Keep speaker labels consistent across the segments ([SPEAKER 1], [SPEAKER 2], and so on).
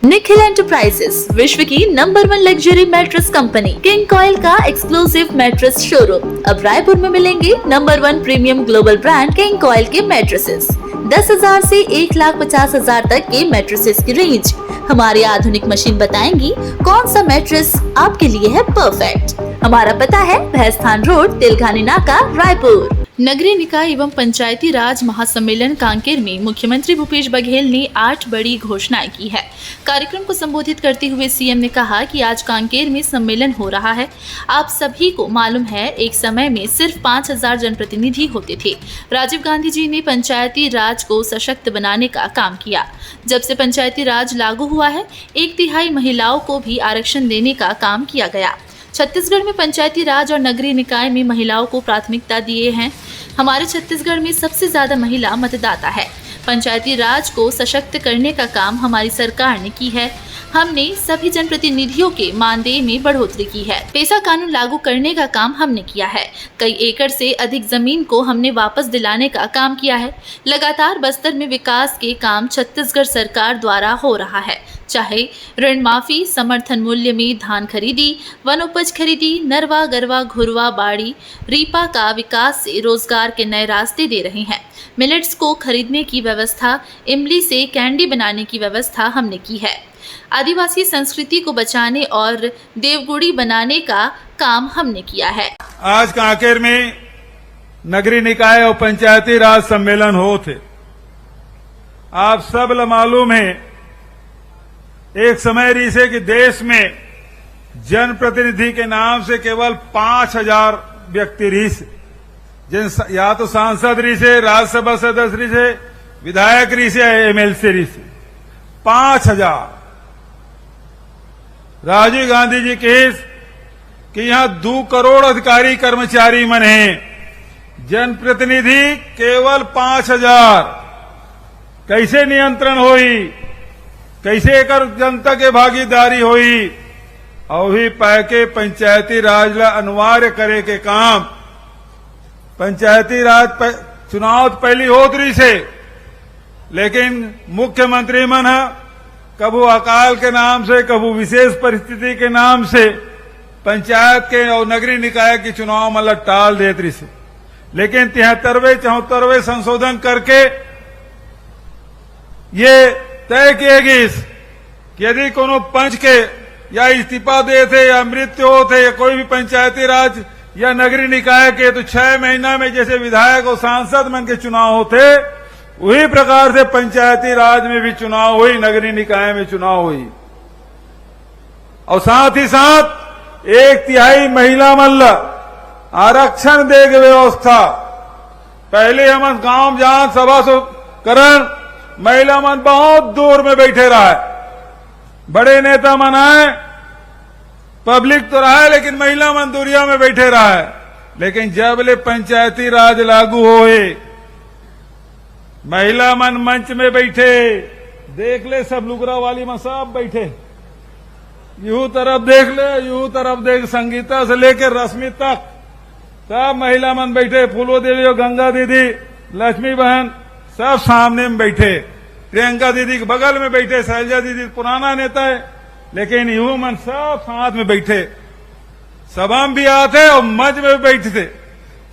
[SPEAKER 1] Nikhil enterprises विश्व की number 1 luxury mattress company king coil का एक्सक्लूसिव मैट्रेस शोरूम। अब रायपुर में मिलेंगे number 1 premium global brand king coil के मैट्रेसेस। 10,000 से 1,50,000 तक के मैट्रेसेस की रेंज। हमारी आधुनिक मशीन बताएंगी कौन सा मैट्रेस आपके लिए है परफेक्ट। हमारा पता है भैंसथान रोड, तिलघानी नाका, रायपुर। नगरीय निकाय एवं पंचायती राज महासम्मेलन कांकेर में मुख्यमंत्री भूपेश बघेल ने 8 बड़ी घोषणाएं की है। कार्यक्रम को संबोधित करते हुए सीएम ने कहा कि आज कांकेर में सम्मेलन हो रहा है। आप सभी को मालूम है, एक समय में सिर्फ 5,000 जनप्रतिनिधि होते थे। राजीव गांधी जी ने पंचायती राज को सशक्त बनाने का काम किया। जब से पंचायती राज लागू हुआ है, 1/3 महिलाओं को भी आरक्षण देने का काम किया गया। छत्तीसगढ़ में पंचायती राज और नगरीय निकाय में महिलाओं को प्राथमिकता दिए हैं। हमारे छत्तीसगढ़ में सबसे ज्यादा महिला मतदाता है। पंचायती राज को सशक्त करने का काम हमारी सरकार ने की है। हमने सभी जनप्रतिनिधियों के मानदेय में बढ़ोतरी की है। पेशा कानून लागू करने का काम हमने किया है। कई एकड़ से अधिक जमीन को हमने वापस दिलाने का काम किया है। लगातार बस्तर में विकास के काम छत्तीसगढ़ सरकार द्वारा हो रहा है, चाहे ऋण माफी, समर्थन मूल्य में धान खरीदी, वनोपज खरीदी, नरवा गरवा घुरवा बाड़ी, रीपा का विकास से रोजगार के नए रास्ते दे रहे हैं। मिलेट्स को खरीदने की व्यवस्था, इमली से कैंडी बनाने की व्यवस्था हमने की है। आदिवासी संस्कृति को बचाने और देवगुड़ी बनाने का काम हमने किया है।
[SPEAKER 2] आज कांकेर में नगरीय निकाय और पंचायती राज सम्मेलन हो थे। आप सब मालूम है, एक समय रही से कि देश में जनप्रतिनिधि के नाम से केवल 5,000 व्यक्ति रही से, या तो सांसद रही से, राज्यसभा सदस्य रही से, विधायक रही से, एमएलसी रही से। 5,000। राजीव गांधी जी केस कि यहां 2 करोड़ अधिकारी कर्मचारी मन हैं, जनप्रतिनिधि केवल 5,000। कैसे नियंत्रण होई, कैसे एकर जनता के भागीदारी होई, और भी पाके पंचायती राज ला अनिवार्य करे के काम। पंचायती राज चुनाव पहली होत रही से, लेकिन मुख्यमंत्री मन कबू अकाल के नाम से, कबू विशेष परिस्थिति के नाम से पंचायत के और नगरीय निकाय के चुनाव मतलब टाल देत रही से। लेकिन 73वें 74वें संशोधन करके ये तय किएगी कि यदि कोनो पंच के या इस्तीफा देते या मृत्यु होते या कोई भी पंचायती राज या नगरीय निकाय के, तो 6 महीना में जैसे विधायक और सांसद मन के चुनाव होते, वही प्रकार से पंचायती राज में भी चुनाव हुई, नगरीय निकाय में चुनाव हुई। और साथ ही साथ 1/3 महिला मल्ल आरक्षण दे के व्यवस्था। पहले हम गांव जान सभा करण, महिला मन बहुत दूर में बैठे रहा। बड़े नेता मन आए, पब्लिक तो रहा है, लेकिन महिला मन दूरिया में बैठे रहा है। लेकिन जब ले पंचायती राज लागू होए, महिला मन मंच में बैठे, देख ले सब लुगरा वाली में सब बैठे, यूं तरफ देख ले, यूं तरफ देख, संगीता से लेकर रश्मि तक सब महिला मन बैठे। फूलो देवी और गंगा दीदी, लक्ष्मी बहन सब सामने में बैठे। प्रियंका दीदी के बगल में बैठे, शैलजा दीदी पुराना नेता है, लेकिन यूं मन सब साथ में बैठे। सभा में भी आते और मंच में भी बैठे थे।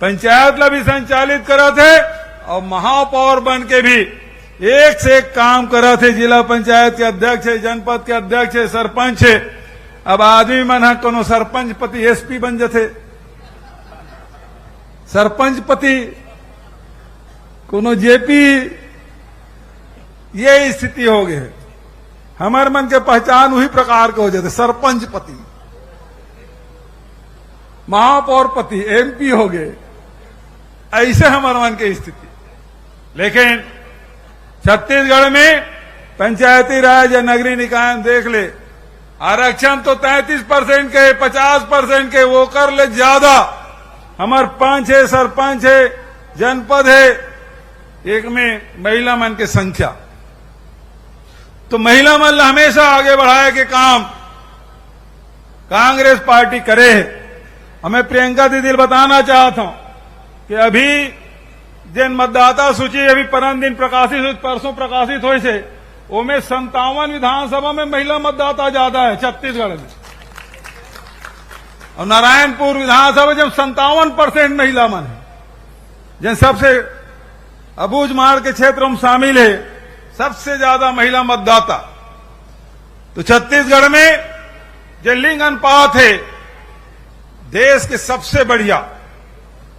[SPEAKER 2] पंचायत ला भी संचालित करा थे और महापौर बन के भी एक से एक काम करा थे। जिला पंचायत के अध्यक्ष है, जनपद के अध्यक्ष है, सरपंच है। अब आदमी मन कोनो सरपंच पति एसपी बन जाते, सरपंच पति कोनो जेपी, ये स्थिति हो गई है। हमार मन के पहचान वही प्रकार के हो जाते, सरपंच पति, महापौर पति, एमपी हो गए, ऐसे हमारे मन की स्थिति। लेकिन छत्तीसगढ़ में पंचायती राज या नगरीय निकाय देख ले, आरक्षण तो 33% के, 50% के, वो कर ले ज्यादा। हमार पंच है, सरपंच है, जनपद है, एक में महिला मन की संख्या। तो महिला मन हमेशा आगे बढ़ाए के काम कांग्रेस पार्टी करे। हमें प्रियंका दीदी बताना चाहता हूं कि अभी जिन मतदाता सूची अभी परम दिन प्रकाशित, परसों प्रकाशित हुई से, ओमे 57 विधानसभा में महिला मतदाता ज्यादा है छत्तीसगढ़ में, और नारायणपुर विधानसभा जब 57% महिला मन है, जिन सबसे अबूझ मार के क्षेत्र में शामिल है, सबसे ज्यादा महिला मतदाता। तो छत्तीसगढ़ में जो लिंग अनुपात है देश के सबसे बढ़िया।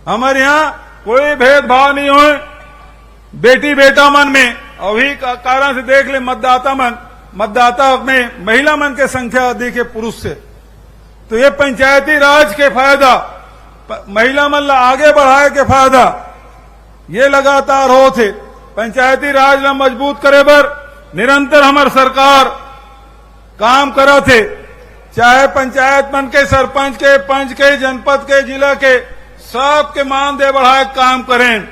[SPEAKER 2] हमारे यहां कोई भेदभाव नहीं हो बेटी बेटा मन में, और वही कारण से देख ले मतदाता में महिला मन के संख्या अधिक है पुरुष से। तो ये पंचायती राज के फायदा, महिला मन ला आगे बढ़ाए के फायदा ये लगातार हो थे। पंचायती राज ला मजबूत करे बर निरंतर हमार सरकार काम करा थे, चाहे पंचायत मन के सरपंच के, पंच के, जनपद के, जिला के, सबके मानदेय बढ़ाए काम करें।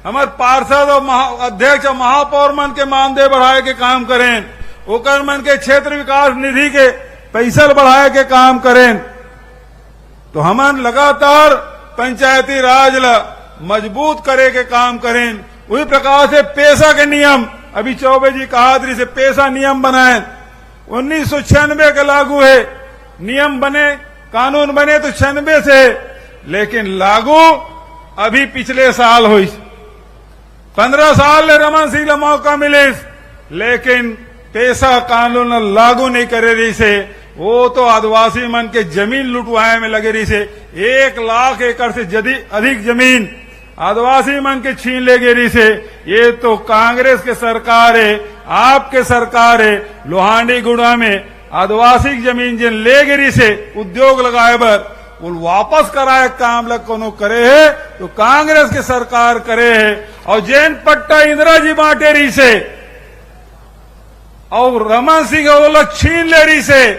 [SPEAKER 2] हमारे पार्षद और अध्यक्ष और महापौर मन के मानदेय बढ़ाए के काम करें। ओकर मन के क्षेत्र विकास निधि के पैसा बढ़ाए के काम करें। तो हमन लगातार पंचायती राज ला मजबूत करे के काम करें। उसी प्रकार से पेशा के नियम, अभी चौबे जी कहा से पेशा नियम बनाए, 1996 के लागू है। नियम बने, कानून बने तो 96 से, लेकिन लागू अभी पिछले साल हुई। 15 साल ले रमन सिंह ला मौका मिले, लेकिन पेशा कानून लागू नहीं करे रही से। वो तो आदिवासी मन के जमीन लुटवाए में लगे रही से। 1 लाख एकड़ से अधिक जमीन आदिवासी मन के छीन ले गई रही से। ये तो कांग्रेस के सरकार है, आपके सरकार है। लोहांडी गुड़ा में आदिवासी जमीन जिन ले गिरी से उद्योग लगाए बर वो वापस कराए काम लग कोनो करे है तो कांग्रेस के सरकार करे है। और जैन पट्टा इंदिरा जी बांटे रही से और रमन सिंह वो लोग छीन ले रही से,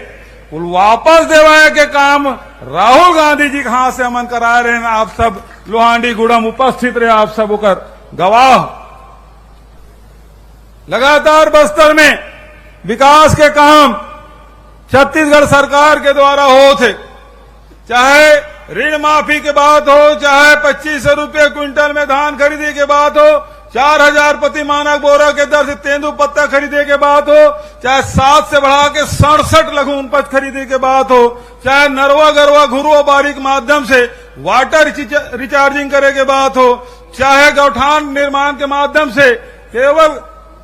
[SPEAKER 2] वो वापस देवाए के काम राहुल गांधी जी के हाथ से अमन करा रहे हैं। आप सब लोहांडी गुड़म उपस्थित रहे, आप सब होकर गवाह। लगातार बस्तर में विकास के काम छत्तीसगढ़ सरकार के द्वारा हो थे, चाहे ऋण माफी के बात हो, चाहे 2500 रुपये क्विंटल में धान खरीदी के बात हो, 4000 प्रति मानक बोरा के दर से तेंदू पत्ता खरीदे के बात हो, चाहे 7 से बढ़ा के 67 लघु उपज खरीदे के बात हो, चाहे नरवा गरवा घुरवा बारी के माध्यम से वाटर रिचार्जिंग करे के बात हो, चाहे गौठान निर्माण के माध्यम से केवल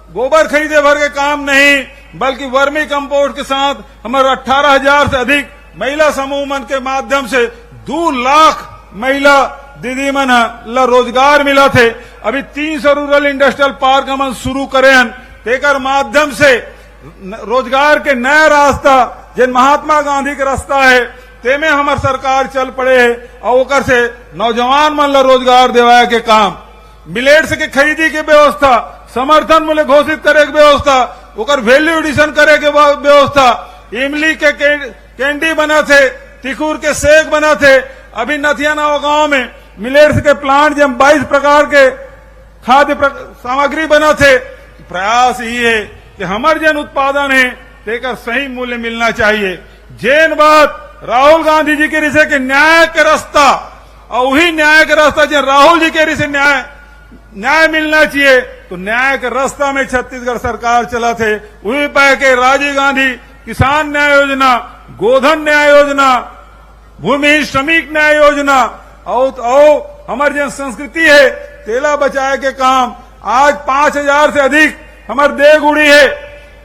[SPEAKER 2] गोबर खरीदे भर के काम नहीं, बल्कि वर्मी कंपोस्ट के साथ हमारे 18,000 से अधिक महिला समूह मन के माध्यम से 2 लाख महिला दीदी मन ला रोजगार मिला थे। अभी 300 रूरल इंडस्ट्रियल पार्क हम शुरू करे हन, तेकर माध्यम से रोजगार के नया रास्ता जिन महात्मा गांधी के रास्ता है तेमे हमार सरकार चल पड़े है। और ओकर से नौजवान मन ला रोजगार देवाए के काम, मिलेट्स के खरीदी के व्यवस्था, समर्थन मूल्य घोषित करे के व्यवस्था, ओकर वैल्यू एडिशन करे के व्यवस्था, इमली के कैंडी बना थे, तिखुर के सेक बना थे। अभी नथिया नाव गांव में मिलेट्स के प्लांट जब 22 प्रकार के खाद्य सामग्री बना थे। प्रयास यही है कि हमारे जन उत्पादन है तेकर सही मूल्य मिलना चाहिए। जैन बात राहुल गांधी जी के रिसे के न्याय के रास्ता, और वही न्याय के रास्ता जो राहुल जी के रिसे न्याय मिलना चाहिए, तो न्याय के रास्ता में छत्तीसगढ़ सरकार चला थे। वही पाए के राजीव गांधी किसान न्याय योजना, गोधन न्याय योजना, भूमि श्रमिक न्याय योजना, और हमारी जन संस्कृति है तेला बचाए के काम। आज 5000 से अधिक हमारे देवगुड़ी है,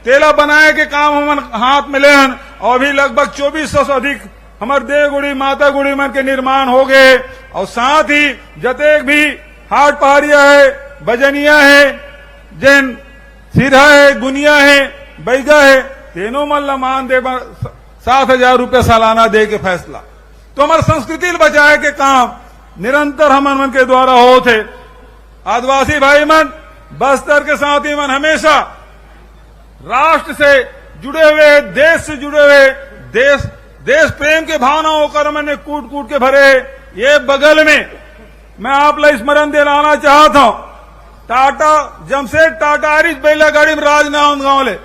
[SPEAKER 2] तेला बनाए के काम हमारे हाथ में लेन, और भी लगभग 2400 से अधिक हमारे देवगुड़ी माता गुड़ी मन के निर्माण हो गए। और साथ ही जतेक भी हाट पहाड़िया है, बजनिया है, जैन सिरा है, गुनिया है, बैगा है, तीनों मन ला मान दे 7,000 रुपये सालाना दे के फैसला। तो हमारे संस्कृति बचाए के काम निरंतर हमन मन के द्वारा हो थे। आदिवासी भाई मन, बस्तर के साथी मन हमेशा राष्ट्र से जुड़े हुए, देश से जुड़े हुए, देश प्रेम के भावनाओं कर मैंने कूट कूट के भरे। ये बगल में मैं आप ला स्मरण दिलाना चाहता हूं, टाटा जमशेद टाटा आरिस बैला गाड़ी में राजनांद गांव ले,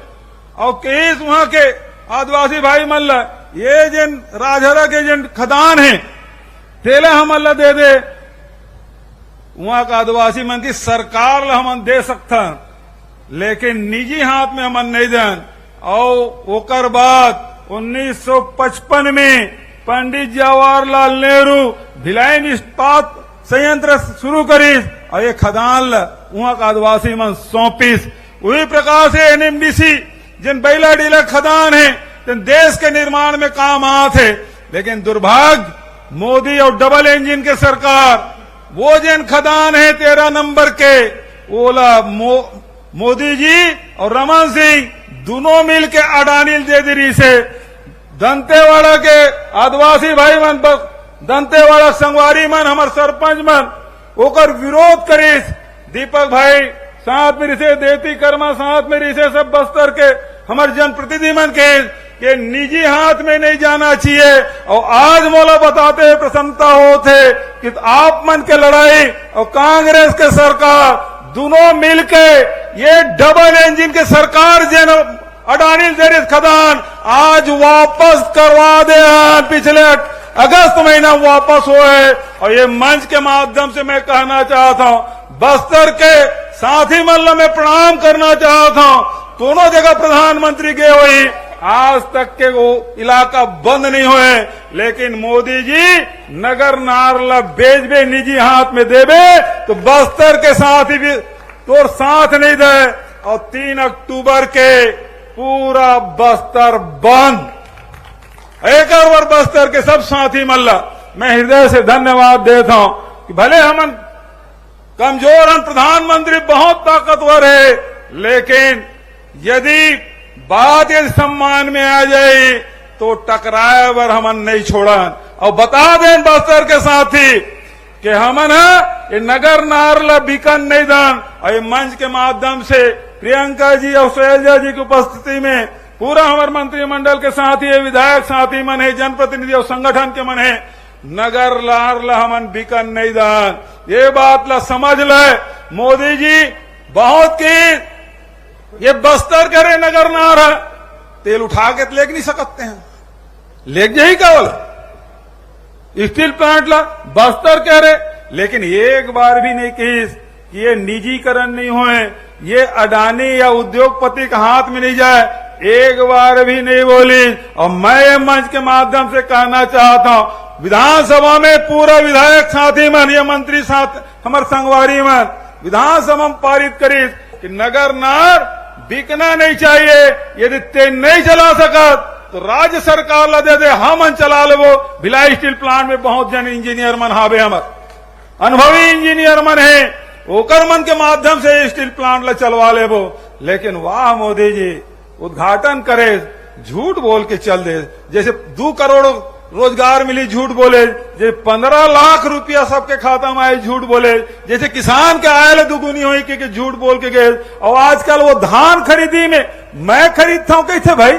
[SPEAKER 2] और केस वहां के आदिवासी भाई मन ला ये जिन राजहरा के जिन खदान है तेला हम अल्लाह दे दे, वहां का आदिवासी मन की सरकार ला हम दे सकता। लेकिन निजी हाथ में हमन नहीं देन। और ओकर बाद 1955 में पंडित जवाहरलाल नेहरू भिलाई में इस्पात संयंत्र शुरू करीस और ये खदान वहां का आदिवासी मन सौंपीस। वही प्रकार से एनएमडीसी जिन बैला डीला खदान है जिन देश के निर्माण में काम आते, लेकिन दुर्भाग्य मोदी और डबल इंजन के सरकार वो जिन खदान है 13 नंबर के ओला मोदी जी और रमन सिंह दोनों मिलके अडानी दे दी से दंतेवाड़ा के आदिवासी भाई मन दंतेवाड़ा संगवारी मन हमार सरपंच मन ओकर विरोध करीस। दीपक भाई साथ में रिसे, देवती कर्मा साथ में रिसे, सब बस्तर के हमारे जनप्रतिनिधि मन के निजी हाथ में नहीं जाना चाहिए। और आज मोला बताते हुए प्रसन्नता होते कि आप मन के लड़ाई और कांग्रेस के सरकार दोनों मिलके ये डबल इंजन के सरकार जन अडानी देरिस खदान आज वापस करवा दे। पिछले अगस्त महीना वापस हुए। और ये मंच के माध्यम से मैं कहना चाहता हूं, बस्तर के साथी मल्ल में प्रणाम करना चाहता हूं। दोनों जगह प्रधानमंत्री गए हुई, आज तक के वो इलाका बंद नहीं हुए, लेकिन मोदी जी नगर नारला बेच निजी हाथ में देवे तो बस्तर के साथी भी तो साथ नहीं दे। और 3 अक्टूबर के पूरा बस्तर बंद। एक और बस्तर के सब साथी मल्ला मैं हृदय से धन्यवाद देता हूं कि भले हम कमजोर हैं, प्रधानमंत्री बहुत ताकतवर है, लेकिन यदि बात यदि सम्मान में आ जाए तो टकराए वर हमन नहीं छोड़न। और बता दें बस्तर के साथी कि हमन ये नगर नारला बिकन नहीं दान। और ये मंच के माध्यम से प्रियंका जी और शैलजा जी की उपस्थिति में पूरा हमारे मंत्रिमंडल के साथी, विधायक साथी मन है, जनप्रतिनिधि और संगठन के मन है, नगर नारला हमन बिकन नहीं दान। ये बात ला समझ ले। मोदी जी बहुत की ये बस्तर करे नगर नार है, तेल उठा के लेग नहीं सकते हैं, लेग जाही केवल स्टील प्लांट ला बस्तर कह रहे, लेकिन एक बार भी नहीं कही कि ये निजीकरण नहीं हुए, ये अडानी या उद्योगपति के हाथ में नहीं जाए, एक बार भी नहीं बोली। और मैं मंच के माध्यम से कहना चाहता हूं, विधानसभा में पूरा विधायक साथी मन या मंत्री साथ हमारे संगवारी मन विधानसभा में पारित करी कि नगर नार बिकना नहीं चाहिए। यदि ते नहीं चला सकत तो राज्य सरकार ला दे दे, हम चला लेवो। भिलाई स्टील प्लांट में बहुत जन इंजीनियर मन हावे, हमार अनुभवी इंजीनियर मन है, ओकर मन के माध्यम से स्टील प्लांट ला चलवा लेवो। लेकिन वाह मोदी जी उद्घाटन करे, झूठ बोल के चल दे। जैसे 2 करोड़ रोजगार मिली, झूठ बोले। जैसे 15 लाख रुपया सबके खाता में आए, झूठ बोले। जैसे किसान के आयल दुगुनी हुई कि झूठ बोल के गए। और आजकल वो धान खरीदी में मैं खरीदता हूं कैसे भाई,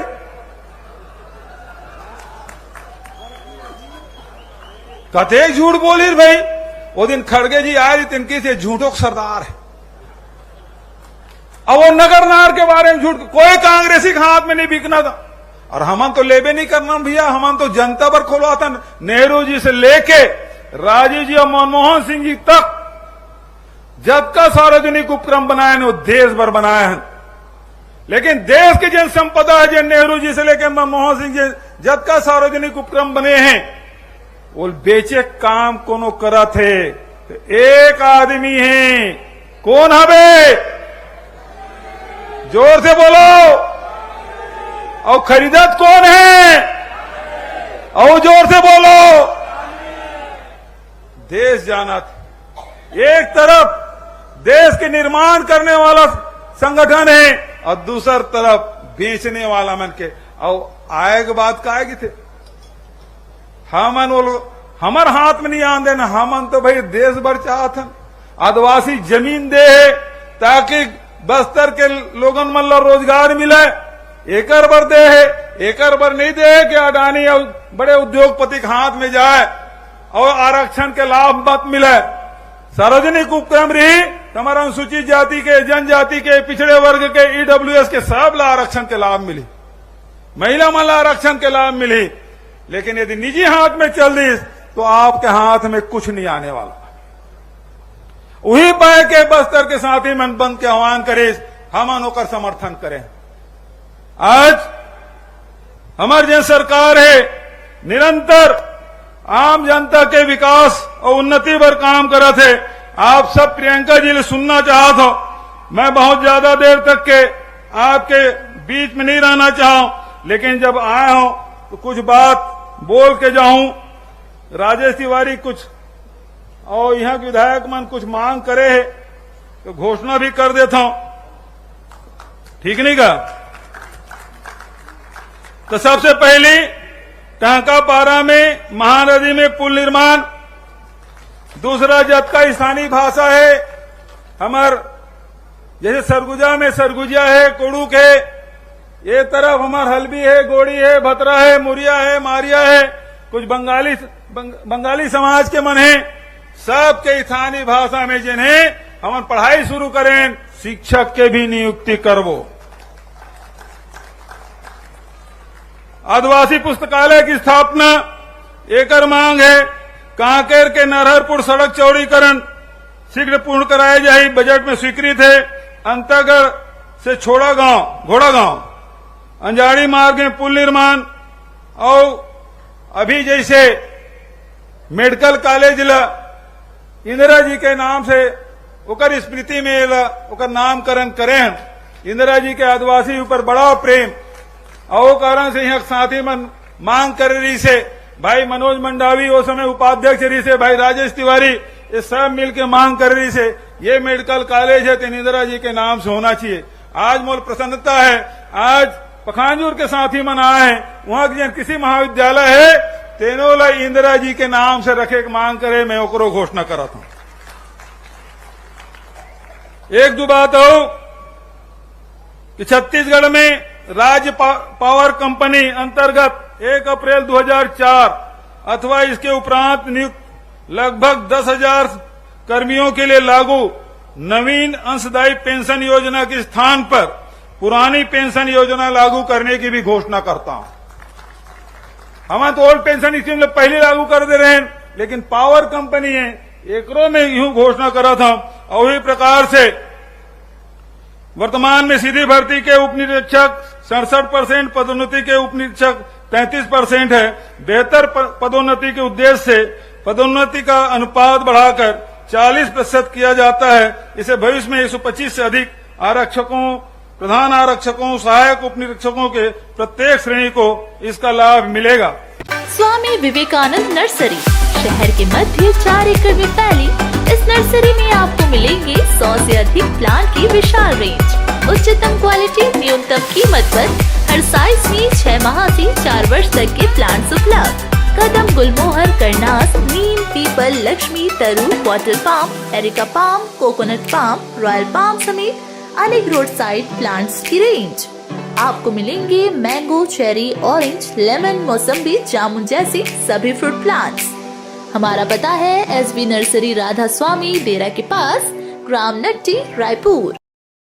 [SPEAKER 2] कते झूठ बोली भाई। वो दिन खड़गे जी आए तिनकी से झूठों सरदार है। अब वो नगर नार के बारे में झूठ, कोई कांग्रेसी के हाथ में नहीं बिकना था। और हमन तो लेबे नहीं करना भैया, हमन तो जनता पर खोलवा था। नेहरू जी से लेके राजीव जी और मनमोहन सिंह जी तक जब का सार्वजनिक उपक्रम बनाए वो देश भर बनाए हैं। लेकिन देश की जन संपदा है, जन नेहरू जी से लेकर मनमोहन सिंह जी जब का सार्वजनिक उपक्रम बने हैं, वो बेचे काम कोनो करा थे। तो एक आदमी है, कौन हवे, जोर से बोलो। और खरीदत कौन है, और जोर से बोलो। देश जाना था। एक तरफ देश के निर्माण करने वाला संगठन है और दूसर तरफ बेचने वाला मन के। और आए के बाद का आएगी थे, हमन वो हमार हाथ में नहीं आन देना। हमन तो भाई देश भर चाहत, आदिवासी जमीन दे ताकि बस्तर के लोगन मन रोजगार मिले। एकर बर दे है, एकर बर नहीं दे कि अडानी और बड़े उद्योगपति के हाथ में जाए और आरक्षण के लाभ मत मिले। सार्वजनिक उपक्रम रही हमारा अनुसूचित जाति के, जनजाति के, पिछड़े वर्ग के, ईडब्ल्यूएस के सब ला आरक्षण के लाभ मिली, महिला मन आरक्षण के लाभ मिली। लेकिन यदि निजी हाथ में चल दी तो आपके हाथ में कुछ नहीं आने वाला। वही पाए के बस्तर के साथी मन बंद के आह्वान करे हम ओकर समर्थन करें। आज हमार जो सरकार है निरंतर आम जनता के विकास और उन्नति पर काम करत है। आप सब प्रियंका जी ने सुनना चाहत हो, मैं बहुत ज्यादा देर तक के आपके बीच में नहीं रहना चाहूं, लेकिन जब आया हूं तो कुछ बात बोल के जाऊं। राजेश तिवारी कुछ और यहाँ के विधायक मन कुछ मांग करे है तो घोषणा भी कर देता हूं, ठीक नहीं का। तो सबसे पहले टांकापारा में महानदी में पुल निर्माण, दूसरा जतका स्थानीय भाषा है हमार, जैसे सरगुजा में सरगुजिया है, कुड़ुक है, ये तरफ हमार हल्बी है, गोड़ी है, भतरा है, मुरिया है, मारिया है, कुछ बंगाली समाज के मन है, सबके स्थानीय भाषा में जिन्हें हम पढ़ाई शुरू करें, शिक्षक के भी नियुक्ति करवो। आदिवासी पुस्तकालय की स्थापना एकर मांग है। कांकेर के नरहरपुर सड़क चौड़ीकरण शीघ्र पूर्ण कराया जाए, बजट में स्वीकृत है। अंतागढ़ से छोड़ा गांव घोड़ा गांव अंजाड़ी मार्ग में पुल निर्माण, और अभी जैसे मेडिकल कॉलेज इंदिरा जी के नाम से ओकर स्मृति में ओकर नामकरण करें। इंदिरा जी के आदिवासी ऊपर बड़ा प्रेम और कारण से यहाँ साथी मन मांग कर रही से, भाई मनोज मंडावी वो समय उपाध्यक्ष रही से, भाई राजेश तिवारी, ये सब मिलकर मांग कर रही से ये मेडिकल कॉलेज है तो इंदिरा जी के नाम से होना चाहिए। आज मोल प्रसन्नता है, आज पखानजूर के साथी मन आए हैं, वहां के किसी महाविद्यालय है तेनों ला इंदिरा जी के नाम से रखे मांग करे, मैं ओकरो घोषणा करता हूं। एक दो बात हो कि छत्तीसगढ़ में राज्य पावर कंपनी अंतर्गत 1 अप्रैल 2004 अथवा इसके उपरांत नियुक्त लगभग 10,000 कर्मियों के लिए लागू नवीन अंशदायी पेंशन योजना के स्थान पर पुरानी पेंशन योजना लागू करने की भी घोषणा करता हूं। हम तो ओल्ड पेंशन स्कीम पहले लागू कर दे रहे हैं, लेकिन पावर कंपनी है एकरो में यूं घोषणा करा था। और वही प्रकार से वर्तमान में सीधी भर्ती के उप निरीक्षक 67%, पदोन्नति के उप निरीक्षक 33% है। बेहतर पदोन्नति के उद्देश्य से पदोन्नति का अनुपात बढ़ाकर 40% किया जाता है। इसे भविष्य में 125 से अधिक आरक्षकों, प्रधान आरक्षकों, सहायक उप निरीक्षकों के प्रत्येक श्रेणी को इसका लाभ मिलेगा।
[SPEAKER 1] स्वामी विवेकानंद नर्सरी शहर के मध्य 4 एकड़ में फैली इस नर्सरी में आपको मिलेंगे 100 से अधिक प्लांट की विशाल रेंज, उच्चतम क्वालिटी, न्यूनतम कीमत पर हर साइज में 6 माह से 4 वर्ष तक के प्लांट्स उपलब्ध। कदम, गुलमोहर, करनास, नीम, पीपल, लक्ष्मी, तरु, water palm, areca palm, coconut palm, royal palm समेत अनेक रोड साइड प्लांट्स की रेंज। आपको मिलेंगे मैंगो, चेरी, ऑरेंज, लेमन, मौसम्बी, जामुन जैसे सभी फ्रूट प्लांट्स। हमारा पता है एसबी नर्सरी राधा स्वामी डेरा के पास, ग्राम नट्टी, रायपुर।